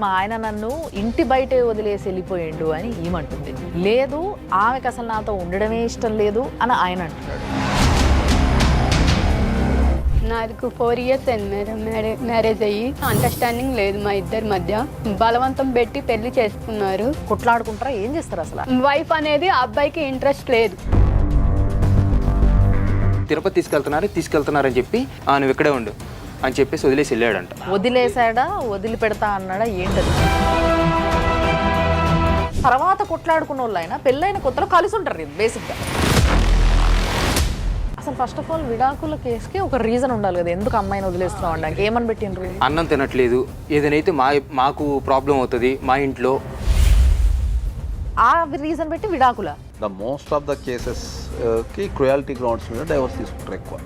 మా ఆయన నన్ను ఇంటి బయటే వదిలేసి వెళ్ళిపోయిండు అని ఈమంటుంది. లేదు, ఆమెకు అసలు నాతో ఉండడమే ఇష్టం లేదు అని ఆయన అంటున్నాడు. నాకు 4 years అయింది మ్యారేజ్ అయ్యి. అండర్స్టాండింగ్ లేదు మా ఇద్దరి మధ్య. బలవంతం పెట్టి పెళ్లి చేసుకున్నారు. కొట్లాడుకుంటారా? ఏం చేస్తారు అసలు? వైఫ్ అనేది ఆ అబ్బాయికి ఇంట్రెస్ట్ లేదు. తిరుపతి తీసుకెళ్తున్నారని చెప్పి నువ్వు ఇక్కడే ఉండు అని చెప్పేసి వదిలేసి వెళ్ళాడంట. వదిలేసాడా, వదిలిపెడతా అన్నాడా, ఏంటది? తర్వాత కొట్లాడుకున్న వాళ్ళు అయినా పెళ్ళైన కొత్తలో కలిసి ఉంటారు బేసిక్గా. అసలు ఫస్ట్ ఆఫ్ ఆల్ విడాకుల కేసుకి ఒక రీజన్ ఉండాలి కదా, ఎందుకు అమ్మాయిని వదిలేస్తున్నావు అనడానికి. ఏమని పెట్టిండ్రు? అన్నం తినట్లేదు, ఏదైతే మాకు ప్రాబ్లం అవుతుంది మా ఇంట్లో, ఆ రీజన్ పెట్టి విడాకుల. The most of the cases కి క్రుయాలిటీ గ్రౌండ్స్ మీద డైవర్స్ తీసుకుంటారు ఎక్కువ.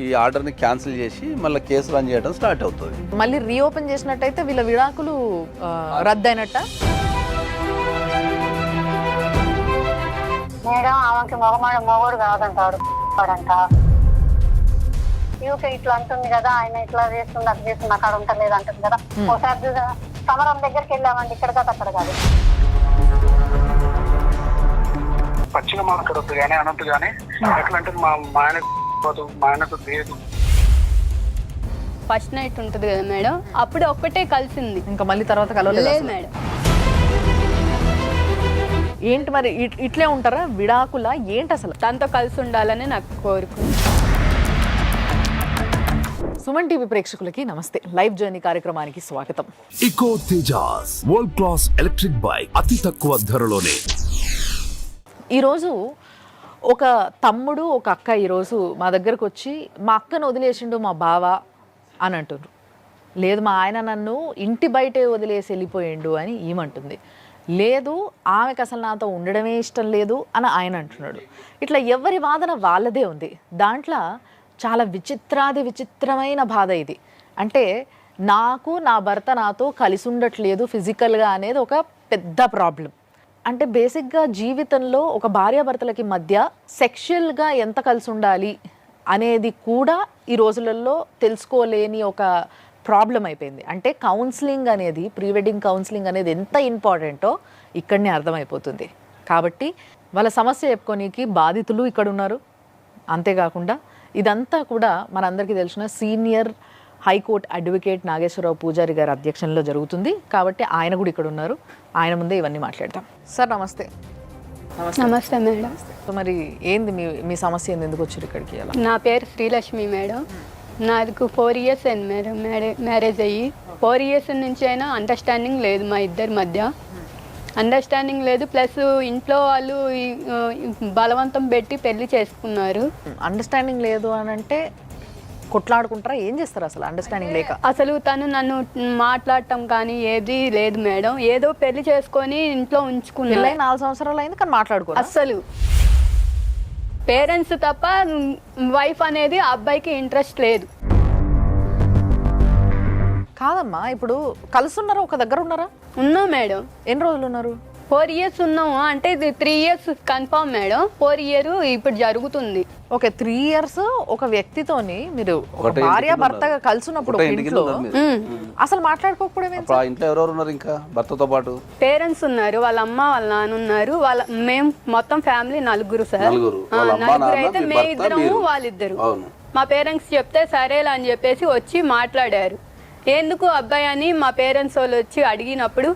ఈ ఆర్డర్ని క్యాన్సిల్ చేసి మళ్ళీ కేసు రన్ చేయడం స్టార్ట్ అవుతుంది. మళ్ళీ రీఓపెన్ చేసినట్టయితే వీళ్ళ విడాకులు రద్దయినట్ట. మేడం ఆమెకి మొగడు కాదంటాడు యూకే ఇట్లా అంటుంది కదా, ఆయన ఇట్లా చేస్తుంది అది చేస్తుంది అక్కడ ఉంటలేదు అంటుంది కదా. ఒకసారి సమరం దగ్గరికి వెళ్ళామండి, ఇక్కడ కాదు అక్కడ కాదు. పచ్చిగా మాట్లాడొద్దు కానీ అనొద్దు కానీ ఎట్లా అంటే మా ఆయనకు లేదు. ఫస్ట్ నైట్ ఉంటుంది కదా మేడం, అప్పుడు ఒక్కటే కలిసింది, ఇంకా మళ్ళీ తర్వాత కలవలేదు లేదు మేడం. ఏంటి మరి ఇట్లే ఉంటారా విడాకుల? ఏంటి అసలు? తనతో కలిసి ఉండాలని నాకు కోరిక. సుమన్ టీవీ ప్రేక్షకులకి నమస్తే. లైవ్ జర్నీ కార్యక్రమానికి స్వాగతం. Eco Tejas world class electric bike అతి తక్కువ ధరలోనే. ఈరోజు ఒక తమ్ముడు ఒక అక్క ఈరోజు మా దగ్గరకు వచ్చి మా అక్కను వదిలేసిండు మా బావ అని అంటున్నారు. లేదు, మా ఆయన నన్ను ఇంటి బయటే వదిలేసి వెళ్ళిపోయిండు అని ఈమంటుంది. లేదు, ఆమెకు అసలు నాతో ఉండడమే ఇష్టం లేదు అని ఆయన అంటున్నాడు. ఇట్లా ఎవరి వాదన వాళ్ళదే ఉంది. దాంట్లో చాలా విచిత్రమైన బాధ ఇది. అంటే నాకు నా భర్త నాతో కలిసి ఉండట్లేదు ఫిజికల్గా అనేది ఒక పెద్ద ప్రాబ్లం. అంటే బేసిక్గా జీవితంలో ఒక భార్యాభర్తలకి మధ్య సెక్షువల్గా ఎంత కలిసి ఉండాలి అనేది కూడా ఈ రోజులలో తెలుసుకోలేని ఒక ప్రాబ్లం అయిపోయింది. అంటే కౌన్సిలింగ్ అనేది, ప్రీ వెడ్డింగ్ కౌన్సిలింగ్ అనేది ఎంత ఇంపార్టెంటో ఇక్కడనే అర్థమైపోతుంది. కాబట్టి వాళ్ళ సమస్య చెప్పుకోనికి బాధితులు ఇక్కడ ఉన్నారు. అంతేకాకుండా ఇదంతా కూడా మనందరికీ తెలిసిన సీనియర్ హైకోర్టు అడ్వకేట్ నాగేశ్వరరావు పూజారి గారి అధ్యక్షంలో జరుగుతుంది. కాబట్టి ఆయన కూడా ఇక్కడ ఉన్నారు. ఆయన ముందే ఇవన్నీ మాట్లాడతాం. సార్ నమస్తే. నమస్తే మేడం. మరి ఏంది మీ సమస్య ఏంది, ఎందుకు వచ్చారు ఇక్కడికి? అలా నా పేరు శ్రీలక్ష్మి మేడం. నాకు 4 years అయింది మ్యారేజ్ అయ్యి. 4 years నుంచి అయినా అండర్స్టాండింగ్ లేదు మా ఇద్దరి మధ్య. అండర్స్టాండింగ్ లేదు, ప్లస్ ఇంట్లో వాళ్ళు బలవంతం పెట్టి పెళ్లి చేసుకున్నారు. అండర్స్టాండింగ్ లేదు అని అంటే కొట్లాడుకుంటారా? ఏం చేస్తారు అసలు అండర్స్టాండింగ్ లేక? అసలు తను నన్ను మాట్లాడటం కానీ ఏది లేదు మేడం. ఏదో పెళ్లి చేసుకొని ఇంట్లో ఉంచుకున్నా. 4 సంవత్సరాలు అయింది కానీ మాట్లాడుకో. అస్సలు పేరెంట్స్ తప్ప వైఫ్ అనేది ఆ అబ్బాయికి ఇంట్రెస్ట్ లేదు. కాదమ్మా, ఇప్పుడు కలిసి ఉన్నారా? ఒక దగ్గర ఉన్నారా? ఉన్నాం మేడం. ఎన్ని రోజులు ఉన్నారు? 4 years ఉన్నాము. అంటే ఇది 3 years కన్ఫర్మ్ మేడం. 4 year ఇప్పుడు జరుగుతుంది. ఓకే, 3 years ఒక వ్యక్తితోని మీరు భార్య భర్తగా కలిసి ఉన్నప్పుడు ఇంట్లో అసలు మాట్లాడుకోకపోవడం ఇంట్లో ఎవరెవరు ఉన్నారు ఇంకా భర్తతో పాటు? పేరెంట్స్ ఉన్నారు, వాళ్ళ అమ్మ వాళ్ళ నాన్న ఉన్నారు. మేము మొత్తం ఫ్యామిలీ 4 సార్. నలుగురు అయితే మేమిద్దరము వాళ్ళిద్దరు. మా పేరెంట్స్ చెప్తే సరేలా అని చెప్పేసి వచ్చి మాట్లాడారు. ఎందుకు అబ్బాయి అని మా పేరెంట్స్ వాళ్ళు వచ్చి అడిగినప్పుడు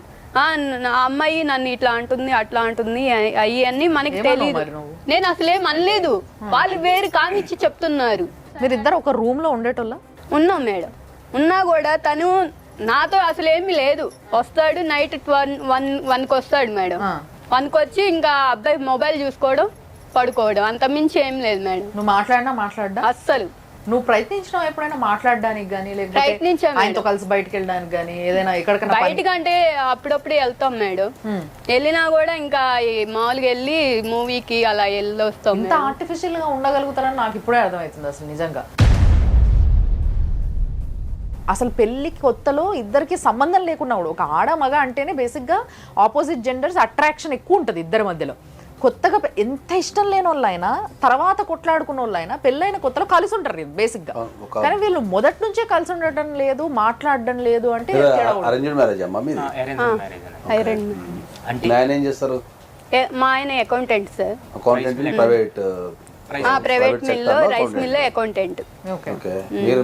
అమ్మాయి నన్ను ఇట్లా అంటుంది అట్లా అంటుంది అయ్యన్నీ మనకి తెలియదు. నేను అసలేం అనలేదు, వాళ్ళు వేరు కామిచ్చి చెప్తున్నారు. మీరిద్దరు ఒక రూమ్ లో ఉండేటోళ్ళ? ఉన్నాం మేడం. ఉన్నా కూడా తను నాతో అసలేమి లేదు. వస్తాడు నైట్ 1కి వస్తాడు మేడం. 1కి వచ్చి ఇంకా అబ్బాయి మొబైల్ చూసుకోవడం, పడుకోవడం, అంత మించి ఏం లేదు మేడం. నువ్వు మాట్లాడ్డా? అస్సలు. నువ్వు ప్రయత్నించినావు ఎప్పుడైనా మాట్లాడడానికి కానీ, లేకపోతే ఆయనతో కలిసి బయటకు వెళ్ళడానికి కానీ, ఏదైనా ఎక్కడికైనా? బయటకంటే అప్పుడప్పుడు వెళ్తాం మేడం. వెళ్ళినా కూడా ఇంకా మామూలుగా వెళ్ళి మూవీకి అలా వెళ్ళొస్తాం. ఇంత ఆర్టిఫిషియల్ గా ఉండగలుగుతారని నాకు ఇప్పుడే అర్థమవుతుంది అసలు నిజంగా. అసలు పెళ్లికి కొత్తలో ఇద్దరికి సంబంధం లేకున్నా కూడా ఒక ఆడ మగ అంటేనే బేసిక్గా ఆపోజిట్ జెండర్స్ అట్రాక్షన్ ఎక్కువ ఉంటుంది ఇద్దరి మధ్యలో. కొత్తగా ఎంత ఇష్టం లేని వాళ్ళైనా తర్వాత కొట్లాడుకున్న వాళ్ళైనా పెళ్ళైన కొత్తలో కలిసి ఉంటారు బేసిక్ గా. కానీ వీళ్ళు మొదటి నుంచే కలిసి ఉండటం లేదు, మాట్లాడడం లేదు అంటే అరేంజ్డ్ మ్యారేజ్ అమ్మా మీది? అంటే ఆయన ఏం చేస్తారు? మా ఆయన accountant sir. Accountant private private మిల్లో రైస్ మిల్లో అకౌంటెంట్. ఓకే.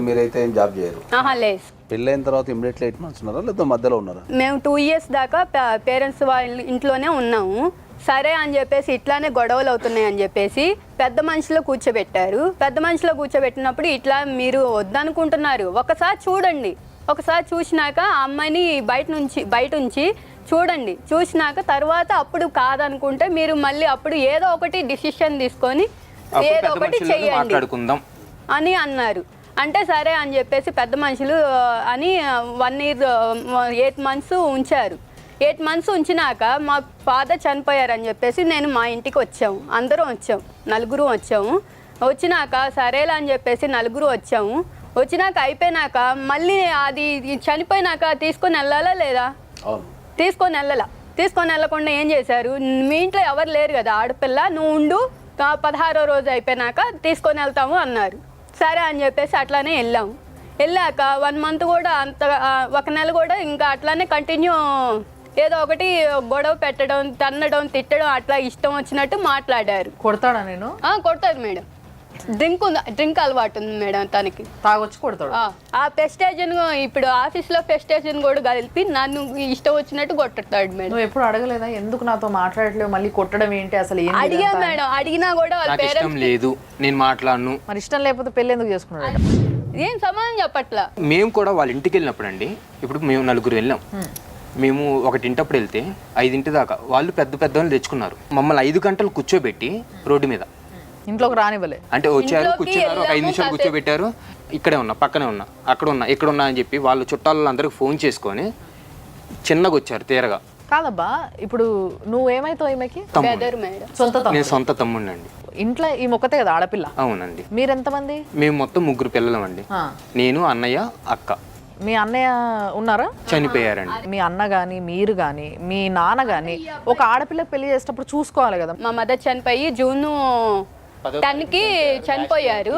మీరైతే ఏం జాబ్ చేయరు? లేదు. పెళ్ళైన తర్వాత ఇమ్మీడియట్లీ 8 months ఉన్నారా లేదా మధ్యలో ఉన్నారా? మేము 2 years దాకా పేరెంట్స్ వాళ్ళ ఇంట్లోనే ఉన్నాము. సరే అని చెప్పేసి ఇట్లానే గొడవలు అవుతున్నాయి అని చెప్పేసి పెద్ద మనుషులు కూర్చోబెట్టారు. పెద్ద మనుషులు కూర్చోబెట్టినప్పుడు ఇట్లా మీరు వద్దనుకుంటున్నారు, ఒకసారి చూడండి, ఒకసారి చూసినాక ఆ అమ్మాయిని బయట ఉంచి చూడండి, చూసినాక తర్వాత అప్పుడు కాదనుకుంటే మీరు మళ్ళీ అప్పుడు ఏదో ఒకటి డిసిషన్ తీసుకొని ఏదో ఒకటి చెయ్యండి అని అన్నారు. అంటే సరే అని చెప్పేసి పెద్ద మనుషులు అని 1 year 8 months ఉంచారు. 8 months ఉంచినాక మా ఫాదర్ చనిపోయారని చెప్పేసి నేను మా ఇంటికి వచ్చాము, అందరం వచ్చాము, 4 వచ్చాము. వచ్చినాక సరేలా అని చెప్పేసి 4 వచ్చాము. వచ్చినాక అయిపోయినాక మళ్ళీ అది చనిపోయినాక తీసుకొని వెళ్ళాలా లేదా? తీసుకొని వెళ్ళకుండా ఏం చేశారు, మీ ఇంట్లో ఎవరు లేరు కదా ఆడపిల్ల, నువ్వు ఉండు, 16వ రోజు అయిపోయినాక తీసుకొని వెళ్తాము అన్నారు. సరే అని చెప్పేసి అట్లానే వెళ్ళాము. వెళ్ళాక 1 month కూడా అంత 1 నెల కూడా ఇంకా అట్లానే కంటిన్యూ ఏదో ఒకటి గొడవ పెట్టడం, తన్నడం, తిట్టడం, అట్లా ఇష్టం వచ్చినట్టు మాట్లాడారు. కొడతాడా? నేను కొడతాడు మేడం. డ్రింక్ అలవాటు ఉంది మేడం తనకి, తాగొచ్చి కొడతాడు. ఆ పెస్టేజన్ ఇప్పుడు ఆఫీస్లో పెస్టేజన్ కూడా కలిపి నన్ను ఇష్టం వచ్చినట్టు కొట్టుతాడు మేడం. నువ్వు ఎప్పుడు అడగలేదా ఎందుకు నాతో మాట్లాడలేవు, మళ్ళీ కొట్టడం ఏంటి అసలు? అడిగా మేడం, అడిగినా కూడా వాళ్ళ పేరెంట్స్ లేదు, నేను మాట్లాడను. మరి ఇష్టం లేకపోతే పెళ్ళి ఎందుకు చేసుకున్నాడు? ఏం సమాధానం చెప్పట్లా. మేము కూడా వాళ్ళ ఇంటికి వెళ్ళినప్పుడు అండి, ఇప్పుడు మేము 4 వెళ్ళాం. మేము 1 వెళ్తే 5 దాకా వాళ్ళు పెద్దవాళ్ళు తెచ్చుకున్నారు. మమ్మల్ని 5 గంటలు కూర్చోబెట్టి రోడ్డు మీద ఇంట్లోకి రానివ్వలే. అంటే వచ్చారు, కూర్చున్నారు, ఒక 5 నిమిషాలు కూర్చోబెట్టారు. ఇక్కడే ఉన్నా, పక్కనే ఉన్నా, అక్కడ ఉన్నా, ఇక్కడ ఉన్నా అని చెప్పి వాళ్ళు చుట్టాలందరికి ఫోన్ చేసుకొని చిన్నగా వచ్చారు తీరగా. కాదబ్బా, ఇప్పుడు నువ్వేమైతావు ఈమెకి? నేను సొంత తమ్ముడిని అండి. ఇంట్లో ఈ మొక్కతే కదా ఆడపిల్ల? అవునండి. మీరెంతమంది? మేము మొత్తం 3 పిల్లలం అండి. నేను, అన్నయ్య, అక్క. మీ అన్నయ్య ఉన్నారా? చనిపోయారండి. మీ అన్న గాని, మీరు గాని, మీ నాన్న గాని ఒక ఆడపిల్లకి పెళ్లి చేసేటప్పుడు చూసుకోవాలి కదా. మా మదర్ చనిపోయి June 10కి చనిపోయారు,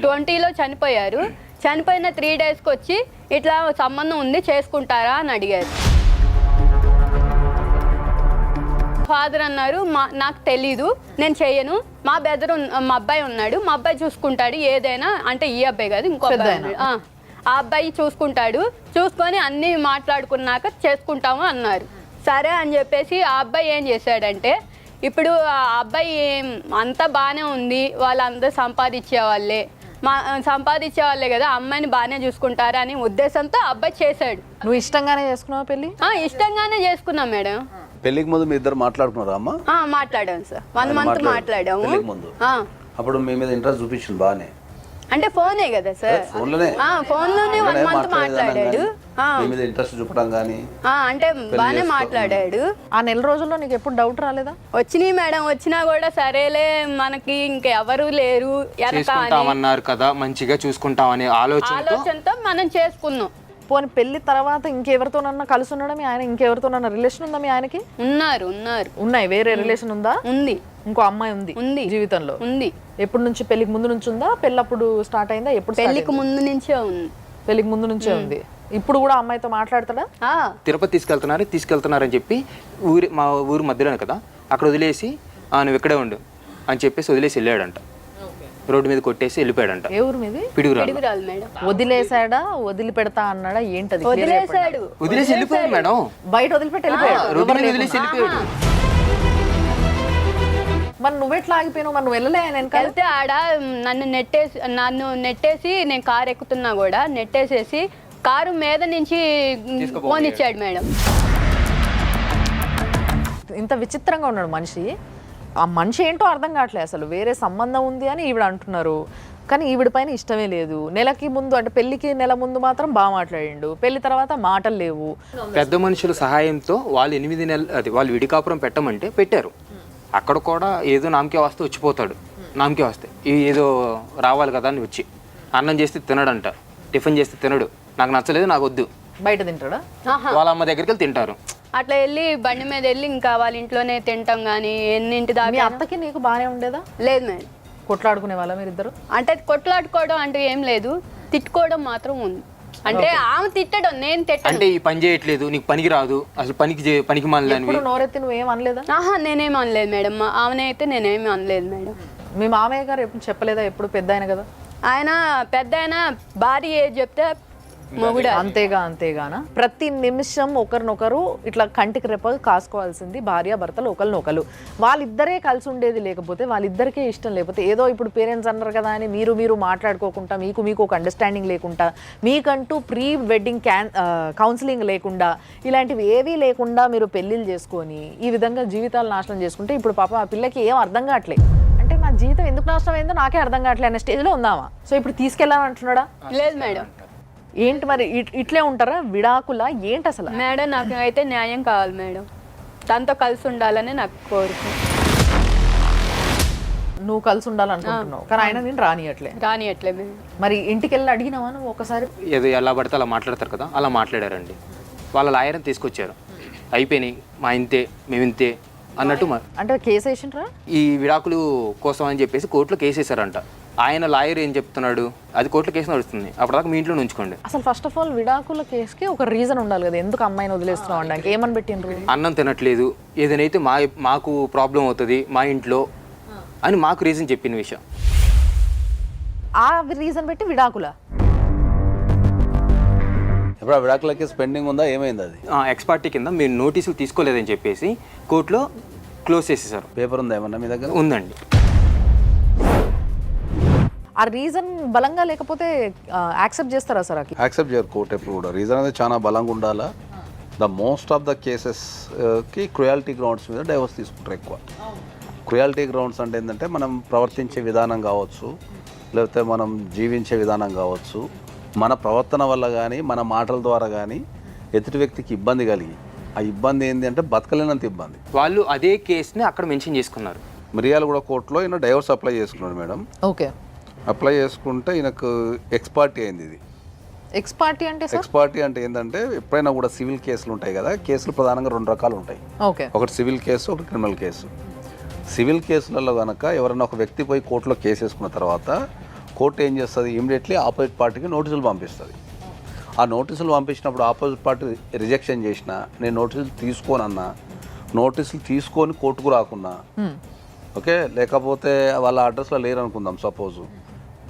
20లో చనిపోయారు. చనిపోయిన 3 daysకి వచ్చి ఇట్లా సంబంధం ఉంది చేసుకుంటారా అని అడిగారు. ఫాదర్ అన్నారు నాకు తెలీదు, నేను చెయ్యను, మా అబ్బాయి ఉన్నాడు, మా అబ్బాయి చూసుకుంటాడు ఏదైనా. అంటే ఈ అబ్బాయి కాదు, ఇంకో అబ్బాయి, ఆ అబ్బాయి చూసుకుంటాడు, చూసుకొని అన్నీ మాట్లాడుకున్నాక చేసుకుంటాము అన్నారు. సరే అని చెప్పేసి ఆ అబ్బాయి ఏం చేశాడంటే, ఇప్పుడు ఆ అబ్బాయి అంతా బాగానే ఉంది, వాళ్ళందరూ సంపాదించే వాళ్ళే కదా, అమ్మాయిని బాగానే చూసుకుంటారా అని ఉద్దేశంతో అబ్బాయి చేశాడు. నువ్వు ఇష్టంగానే చేసుకున్నావు పెళ్లి? ఇష్టంగానే చేసుకున్నాం మేడం. పెళ్లికి ముందు మీ ఇద్దరు మాట్లాడుకున్నారా అమ్మా? మాట్లాడాము సార్, 1 month మాట్లాడాము. అప్పుడు మీ మీద ఇంట్రెస్ట్ చూపించింది బాగానే? అంటే ఫోనే కదా సార్, ఫోన్లోనే 1 month మాట్లాడాడు. ఇంట్రెస్ట్ చూపడం కానీ అంటే బాగానే మాట్లాడాడు. ఆ నెల రోజుల్లో నీకు ఎప్పుడు డౌట్ రాలేదా? వచ్చినాయి మేడం, వచ్చినా కూడా సరేలే మనకి ఇంకెవరు లేరు చేసుకుంటామన్నారు కదా, మంచిగా చూసుకుంటామనే ఆలోచనతో మనం చేసుకున్నాం. పోనీ పెళ్లి తర్వాత ఇంకెవరితోనన్నా కలిసి ఉండడం, ఆయన ఇంకెవరితోనన్నా రిలేషన్ ఉందా మీ ఆయనకి? ఉన్నాయి. వేరే రిలేషన్ ఉందా? ఉంది. ఇంకో అమ్మాయి ఉంది జీవితంలో? ఉంది. ఎప్పటి నుంచి? పెళ్లికి ముందు నుంచి ఉందా? పెళ్ళప్పుడు స్టార్ట్ అయిందా? ఎప్పుడు? పెళ్లికి ముందు నుంచే ఉంది. పెళ్లికి ముందు నుంచే ఉంది. ఇప్పుడు కూడా అమ్మాయితో మాట్లాడతాడా? తిరుపతి తీసుకెళ్తున్నారని చెప్పి మా ఊరు మధ్యలోనే కదా, అక్కడ వదిలేసి నువ్వు ఇక్కడే ఉండు అని చెప్పేసి వదిలేసి వెళ్ళాడంట. రోడ్డు మీద కొట్టేసి వెళ్ళిపోయాడంట. ఏ ఊరు మీది? పిడుగురాలు మేడం. వదిలేసాడా, వదిలి పెడతా అన్నాడా, ఏంటది? వదిలేసి వెళ్ళిపోయాడు మేడం. బయట వదిలిపెట్టి వెళ్ళిపోయాడు, రోడ్డు మీద వదిలేసి వెళ్ళిపోయాడు. మరి నువ్వెట్లా ఆగిపోయినావు? మరి నువ్వు వెళ్ళలే? వెళ్తే ఆడ నన్ను నెట్టేసి నేను కారు ఎక్కుతున్నా కూడా నెట్టేసేసి కారు మీద నుంచి ఫోన్ ఇచ్చాడు మేడం. ఇంత విచిత్రంగా ఉన్నాడు మనిషి. ఆ మనిషి ఏంటో అర్థం కావట్లేదు అసలు. వేరే సంబంధం ఉంది అని ఈవిడ అంటున్నారు, కానీ ఈవిడ పైన ఇష్టమే లేదు. నెలకి ముందు అంటే పెళ్లికి నెల ముందు మాత్రం బాగా మాట్లాడిండు, పెళ్లి తర్వాత మాటలు లేవు. పెద్ద మనుషుల సహాయంతో వాళ్ళు 8 నెలలు వాళ్ళు విడికాపురం పెట్టమంటే పెట్టారు. అక్కడ కూడా ఏదో నామకే వస్తే వచ్చిపోతాడు. నామకే వస్తే ఏదో రావాలి కదా అని వచ్చి అన్నం చేస్తే తినడంట, టిఫిన్ చేస్తే తినడు, నాకు నచ్చలేదు, నాకు వద్దు, బయట తింటాడా? వాళ్ళ అమ్మ దగ్గరికి వెళ్ళి తింటారు. అట్లా వెళ్ళి బండి మీద వెళ్ళి ఇంకా వాళ్ళ ఇంట్లోనే తింటాం కానీ ఎన్నింటి మీ దాకా అత్తకి నీకు బాగానే ఉండేదా? లేదు మేడం. కొట్లాడుకునే వాళ్ళ మీరిద్దరు? అంటే కొట్లాడుకోవడం అంటే ఏం లేదు, తిట్టుకోవడం మాత్రం ఉంది. అంటే ఆమె తిట్టడం, నేను తిట్టను. అంటే ఈ పని చేయట్లేదు, నీకు పనికి రాదు, అసలు పనికి మాలని ఇప్పుడు నోరెత్తి నువ్వేం అనలేదా? ఆహా, నేనేమి అనలేదు మేడం. ఆమెనే అయితే నేనేమి అనలేదు మేడం. మీ మామయ్య గారు ఎప్పుడు చెప్పలేదా? ఎప్పుడు పెద్ద ఆయన కదా ఆయన, పెద్ద ఆయన భార్య ఏది చెప్తే మొగుడు అంతేగానా? ప్రతి నిమిషం ఒకరినొకరు ఇట్లా కంటికి రెప్ప కాసుకోవాల్సింది భార్య భర్తలు ఒకరినొకరు. వాళ్ళిద్దరే కలిసి ఉండేది లేకపోతే, వాళ్ళిద్దరికే ఇష్టం లేకపోతే, ఏదో ఇప్పుడు పేరెంట్స్ అన్నారు కదా అని మీరు మాట్లాడుకోకుండా, మీకు ఒక అండర్స్టాండింగ్ లేకుండా, మీకంటూ ప్రీ వెడ్డింగ్ కౌన్సిలింగ్ లేకుండా, ఇలాంటివి ఏవీ లేకుండా మీరు పెళ్ళిళ్ళు చేసుకొని ఈ విధంగా జీవితాలు నాశనం చేసుకుంటే, ఇప్పుడు పాప ఆ పిల్లకి ఏం అర్థం కావట్లేదు. అంటే నా జీవితం ఎందుకు నాశనం అయిందో నాకే అర్థం కావట్లేదు అనే స్టేజ్లో ఉందామా? సో ఇప్పుడు తీసుకెళ్ళాలంటున్నాడా? లేదు మేడం. ఏంటి మరి ఇట్లే ఉంటారా? విడాకులా ఏంటి అసలు? మేడం నాకు అయితే న్యాయం కావాలి మేడం. తనతో కలిసి ఉండాలని నాకు కోరిక. నువ్వు కలిసి ఉండాలనుకుంటున్నావు కానీ ఆయన నేను రానియట్లే మేడం. మరి ఇంటికి వెళ్ళి అడిగినావా నువ్వు ఒకసారి? ఏదో ఎలా పడితే అలా మాట్లాడతారు కదా, అలా మాట్లాడారండి. వాళ్ళ లాయర్ని తీసుకొచ్చారు, అయిపోయినాయి మా ఇంతే మేము ఇంతే అన్నట్టు. అంటే కేసు వేసిండ్రా? ఈ విడాకులు కోసం అని చెప్పేసి కోర్టులో కేసు వేసారంట. ఆయన లాయర్ ఏం చెప్తున్నాడు, అది కోర్టులో కేసు నడుస్తుంది, అప్పటిదాకా మీ ఇంట్లో ఉంచుకోండి. అసలు ఫస్ట్ ఆఫ్ ఆల్ విడాకుల కేసుకి ఒక రీజన్ ఉండాలి కదా, ఎందుకు అమ్మాయిని వదిలేస్తున్నావు అనడానికి. ఏమని పెట్టిండ్రు? అన్నం తినట్లేదు, ఏదైతే మాకు ప్రాబ్లం అవుతుంది మా ఇంట్లో అని మాకు రీజన్ చెప్పిన విషయం. ఆ రీజన్ పెట్టి విడాకుల ఇప్పుడు ఆ విడాకుల కేసు పెండింగ్ ఉందా, ఏమైంది అది? ఎక్స్పార్టీ కింద మీరు నోటీసులు తీసుకోలేదని చెప్పేసి కోర్టులో క్లోజ్ చేసేసారు. పేపర్ ఉందా ఏమన్నా మీ దగ్గర? ఉందండి. ఆ రీజన్ బలంగా లేకపోతే యాక్సెప్ట్ చేస్తారా సార్? యాక్సెప్ట్ చేయరు కోర్టు ఎప్పుడు కూడా. రీజన్ అనేది చాలా బలంగా ఉండాలా. ద మోస్ట్ ఆఫ్ ద కేసెస్కి క్రుయాలిటీ గ్రౌండ్స్ మీద డైవర్స్ తీసుకుంటారు ఎక్కువ. క్రుయాలిటీ గ్రౌండ్స్ అంటే ఏంటంటే మనం ప్రవర్తించే విధానం కావచ్చు, లేకపోతే మనం జీవించే విధానం కావచ్చు, మన ప్రవర్తన వల్ల కానీ మన మాటల ద్వారా కానీ ఎదుటి వ్యక్తికి ఇబ్బంది కలిగి, ఆ ఇబ్బంది ఏంటి అంటే బతకలేనంత ఇబ్బంది. వాళ్ళు అదే కేసుని అక్కడ మెన్షన్ చేసుకున్నారు. మిర్యాలగూడ కోర్టులో ఈయన డైవర్స్ అప్లై చేసుకున్నాడు మేడం. ఓకే. అప్లై చేసుకుంటే ఈయనకు ఎక్స్పార్టీ అయింది. ఇది ఎక్స్పార్టీ అంటే సార్? ఎక్స్పార్టీ అంటే ఏంటంటే ఎప్పుడైనా కూడా సివిల్ కేసులు ఉంటాయి కదా, కేసులు ప్రధానంగా 2 రకాలు ఉంటాయి. ఓకే. ఒకటి సివిల్ కేసు, ఒకటి క్రిమినల్ కేసు. సివిల్ కేసులలో కనుక ఎవరైనా ఒక వ్యక్తి పోయి కోర్టులో కేసు వేసుకున్న తర్వాత కోర్టు ఏం చేస్తుంది, ఇమీడియట్లీ ఆపోజిట్ పార్టీకి నోటీసులు పంపిస్తుంది. ఆ నోటీసులు పంపించినప్పుడు ఆపోజిట్ పార్టీ రిజెక్షన్ చేసినా, నేను నోటీసులు తీసుకోనన్నా, నోటీసులు తీసుకొని కోర్టుకు రాకున్నా, ఓకే, లేకపోతే వాళ్ళ అడ్రస్లో లేరు అనుకుందాం సపోజు,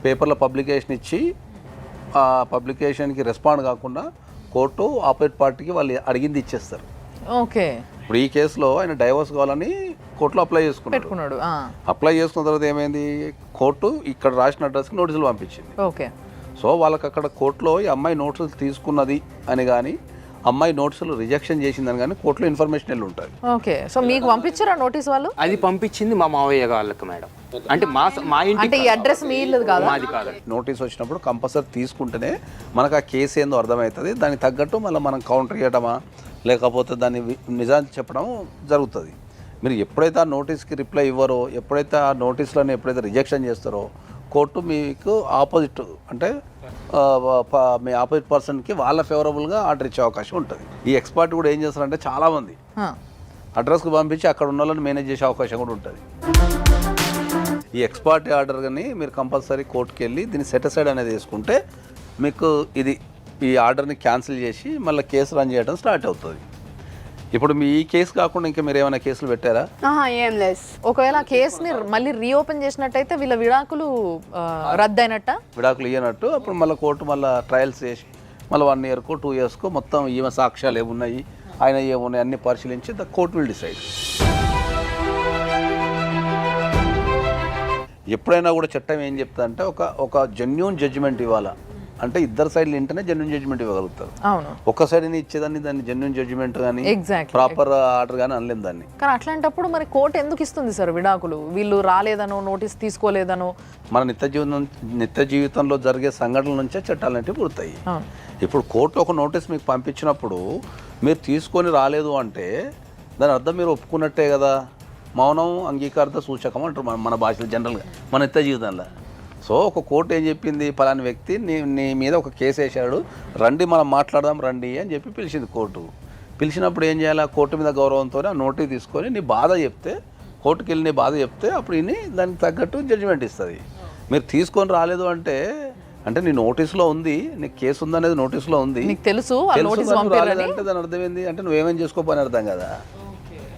పేపర్లో పబ్లికేషన్ ఇచ్చి ఆ పబ్లికేషన్కి రెస్పాండ్ కాకుండా కోర్టు ఆపోజిట్ పార్టీకి వాళ్ళు అడిగింది ఇచ్చేస్తారు. ఓకే. ఇప్పుడు ఈ కేసులో ఆయన డైవర్స్ కావాలని కోర్టులో అప్లై పెట్టుకున్నాడు. అప్లై చేసుకున్న తర్వాత ఏమైంది, కోర్టు ఇక్కడ రాసిన అడ్రస్కి నోటీసులు పంపించింది. ఓకే. సో వాళ్ళకి అక్కడ కోర్టులో ఈ అమ్మాయి నోటీసులు తీసుకున్నది అని కానీ, అమ్మాయి నోటీసులు రిజెక్షన్ చేసిందని కానీ కోర్టులో ఇన్ఫర్మేషన్ వెళ్ళి ఉంటుంది. ఓకే. సో మీకు పంపించారా నోటీస్ వాళ్ళు? అది పంపించింది మా మావయ్య వాళ్ళకి మేడం. అంటే మా ఇంటి అంటే ఈ అడ్రస్ మీ ఇల్లు కాదు, మాది కాదు. నోటీస్ వచ్చినప్పుడు కంపల్సరీ తీసుకుంటేనే మనకు ఆ కేసు ఏందో అర్థమవుతుంది. దానికి తగ్గట్టు మళ్ళీ మనం కౌంటర్ చేయడమా లేకపోతే దాన్ని నిజాన్ని చెప్పడం జరుగుతుంది. మీరు ఎప్పుడైతే ఆ నోటీస్కి రిప్లై ఇవ్వరో, ఎప్పుడైతే ఆ నోటీసులను ఎప్పుడైతే రిజెక్షన్ చేస్తారో, కోర్టు మీకు ఆపోజిట్ అంటే మీ ఆపోజిట్ పర్సన్కి వాళ్ళ ఫేవరబుల్గా ఆర్డర్ ఇచ్చే అవకాశం ఉంటుంది. ఈ ఎక్స్పర్ట్ కూడా ఏం చేస్తారంటే చాలామంది అడ్రస్కి పంపించి అక్కడ ఉన్న వాళ్ళని మేనేజ్ చేసే అవకాశం కూడా ఉంటుంది. ఈ ఎక్స్పర్ట్ ఆర్డర్ కానీ మీరు కంపల్సరీ కోర్టుకి వెళ్ళి దీన్ని సెటిసైడ్ అనేది వేసుకుంటే మీకు ఇది ఈ ఆర్డర్ని క్యాన్సిల్ చేసి మళ్ళీ కేసు రన్ చేయడం స్టార్ట్ అవుతుంది. ఇప్పుడు మీ ఈ కేసు కాకుండా ఇంకా మీరు ఏమైనా కేసులు పెట్టారా? ఏం లేదు. ఒకవేళ ఆ కేసుని మళ్ళీ రీఓపెన్ చేసినట్టయితే వీళ్ళ విడాకులు రద్దు అయినట్ట, విడాకులు ఇయ్యనట్టు. అప్పుడు మళ్ళీ కోర్టు మళ్ళీ ట్రయల్స్ చేసి మళ్ళీ 1 ఇయర్కో 2 ఇయర్స్కో మొత్తం ఈమె సాక్ష్యాలు ఏమున్నాయి, ఆయన ఏమున్నాయి అన్ని పరిశీలించి ద కోర్ట్ విల్ డిసైడ్. ఎప్పుడైనా కూడా చట్టం ఏం చెప్తుందంటే ఒక జెన్యూన్ జడ్జిమెంట్ ఇవ్వాలా అంటే ఇద్దరు సైడ్లు ఇంటనే జెన్యూన్ జడ్జిమెంట్ ఇవ్వగలుగుతారు. అవును. ఒక సైడ్ని ఇచ్చేదాన్ని దాన్ని జెన్యూన్ జడ్జిమెంట్ కానీ ప్రాపర్ ఆర్డర్ కానీ అనలేము దాన్ని. కానీ అట్లాంటప్పుడు మరి కోర్టు ఎందుకు ఇస్తుంది సార్ విడాకులు? వీళ్ళు రాలేదనో, నోటీస్ తీసుకోలేదనో. మన నిత్య జీవితంలో జరిగే సంఘటనల నుంచే చట్టాలు అనేవి పుడతాయి. ఇప్పుడు కోర్టు ఒక నోటీస్ మీకు పంపించినప్పుడు మీరు తీసుకొని రాలేదు అంటే దాని అర్థం మీరు ఒప్పుకున్నట్టే కదా. మౌనం అంగీకారత సూచకం అంటారు మన భాషలో జనరల్గా మన నిత్య జీవితంలో. సో ఒక కోర్టు ఏం చెప్పింది, పలాని వ్యక్తి నీ మీద ఒక కేసు వేసాడు, రండి మనం మాట్లాడదాం రండి అని చెప్పి పిలిచింది కోర్టు. పిలిచినప్పుడు ఏం చేయాలి? కోర్టు మీద గౌరవంతో ఆ నోటీస్ తీసుకొని నీ బాధ చెప్తే, కోర్టుకి వెళ్ళి నీ బాధ చెప్తే అప్పుడు ఇన్ని దానికి తగ్గట్టు జడ్జిమెంట్ ఇస్తుంది. మీరు తీసుకొని రాలేదు అంటే నీ నోటీస్లో ఉంది, నీకు కేసు ఉందనేది నోటీస్లో ఉంది, నీకు తెలుసు ఆ నోటీస్ పంపారని, అంటే దాని అర్థం ఏంది అంటే నువ్వేమేం చేసుకోపోని అర్థం కదా.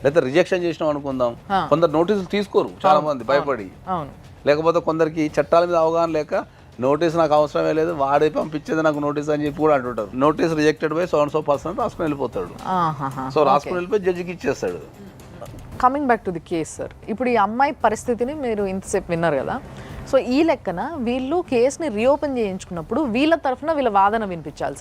లేకపోతే రిజెక్షన్ చేసినాం అనుకుందాం, కొందరు నోటీసులు తీసుకోరు చాలా మంది భయపడి, అవును. లేకపోతే కొందరికి చట్టాల మీద అవగాహన లేక నోటీస్ నాకు అవసరమే లేదు, వాడే పంపించేది నాకు నోటీస్ అని చెప్పి కూడా అంటుంటారు. Notice rejected by so person రాసుకుని వెళ్ళిపోతాడు. సో రాసుకుని వెళ్ళిపోయి జడ్జికి ఇచ్చేస్తాడు. Coming back to the case sir, ఇప్పుడు ఈ అమ్మాయి పరిస్థితిని మీరు ఇంతసేపు విన్నారు కదా. సో ఈ లెక్కన వీళ్ళు కేసుని రీఓపెన్ చేయించుకున్నప్పుడు వీళ్ళ తరఫున వీళ్ళ వాదన వినిపించాలి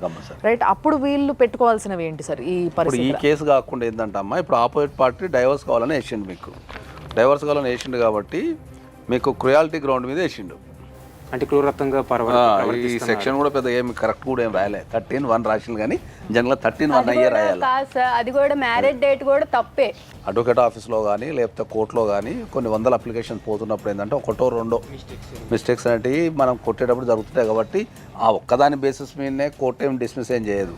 కంపల్సరీ, రైట్? అప్పుడు వీళ్ళు పెట్టుకోవాల్సినవి ఏంటి సార్ ఈ ఇప్పుడు ఈ కేసు కాకుండా ఏంటంటే అమ్మా, ఇప్పుడు ఆపోజిట్ పార్టీ డైవర్స్ కావాలని వేసిండు, మీకు డైవర్స్ కావాలని వేసిండు కాబట్టి మీకు క్రుయాలిటీ గ్రౌండ్ మీద వేసిండు. అంటే క్రూరత్వంగా ఈ సెక్షన్ కూడా పెద్ద ఏమి కరెక్ట్ కూడా ఏం రాయలే, 13(1) రాసిండు కానీ జనరల్ 13(1) అయ్యే రాయాలి. కాదు సార్, అది కూడా మ్యారేజ్ డేట్ కూడా తప్పే. అడ్వకేట్ ఆఫీస్లో కానీ లేకపోతే కోర్టులో కానీ కొన్ని వందల అప్లికేషన్ పోతున్నప్పుడు ఏంటంటే ఒకటో రెండో మిస్టేక్స్ అనేవి మనం కొట్టేటప్పుడు జరుగుతుంటాయి. కాబట్టి ఆ ఒక్కదాని బేసిస్ మీదనే కోర్టు ఏం డిస్మిస్ ఏం చేయదు,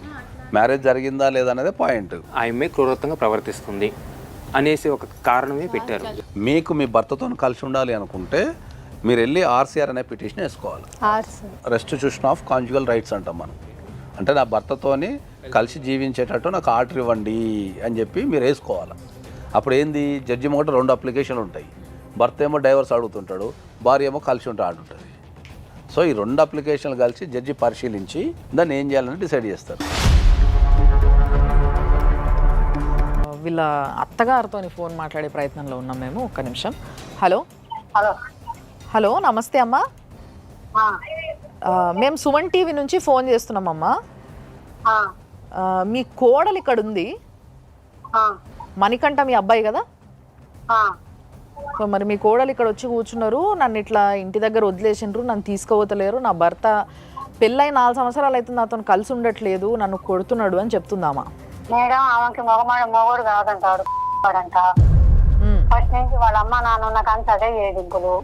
మ్యారేజ్ జరిగిందా లేదా అనేది పాయింట్. ఆమె క్రూరత్వంగా ప్రవర్తిస్తుంది అనేసి ఒక కారణమే పెట్టారు. మీకు మీ భర్తతో కలిసి ఉండాలి అనుకుంటే మీరు వెళ్ళి ఆర్సీఆర్ అనే పిటిషన్ వేసుకోవాలి. రెస్టిట్యూషన్ ఆఫ్ కాంజుగల్ రైట్స్ అంటాం మనం. అంటే నా భర్తతోని కలిసి జీవించేటట్టు నాకు ఆర్డర్ ఇవ్వండి అని చెప్పి మీరు వేసుకోవాలి. అప్పుడు ఏంది, జడ్జి మొదట 2 అప్లికేషన్లు ఉంటాయి. భర్త ఏమో డైవర్స్ అడుగుతుంటాడు, భార్య ఏమో కలిసి ఉంటే ఆడుంటుంది. సో ఈ 2 అప్లికేషన్లు కలిసి జడ్జి పరిశీలించి దాన్ని ఏం చేయాలని డిసైడ్ చేస్తారు. వీళ్ళ అత్తగారితో ఫోన్ మాట్లాడే ప్రయత్నంలో ఉన్నాం మేము. ఒక్క నిమిషం. హలో హలో హలో, నమస్తే అమ్మా. మేము సుమన్ టీవీ నుంచి ఫోన్ చేస్తున్నామమ్మా. మీ కోడలు ఇక్కడ ఉంది, మణికంఠ మీ అబ్బాయి కదా. సో మరి మీ కోడలు ఇక్కడ వచ్చి కూర్చున్నారు, నన్ను ఇట్లా ఇంటి దగ్గర వదిలేసిండ్రు, నన్ను తీసుకుపోతలేరు, నా భర్త పెళ్ళై 4 సంవత్సరాలు అవుతుంది, నాతో కలిసి ఉండట్లేదు, నన్ను కొడుతున్నాడు అని చెప్తుందామా. మేడం ఆమెకి మొగోడు కాదంటాడు అంట. ఫస్ట్ నుంచి వాళ్ళ అమ్మ నాన్న ఉన్న కానీ అదే ఏడింపులు.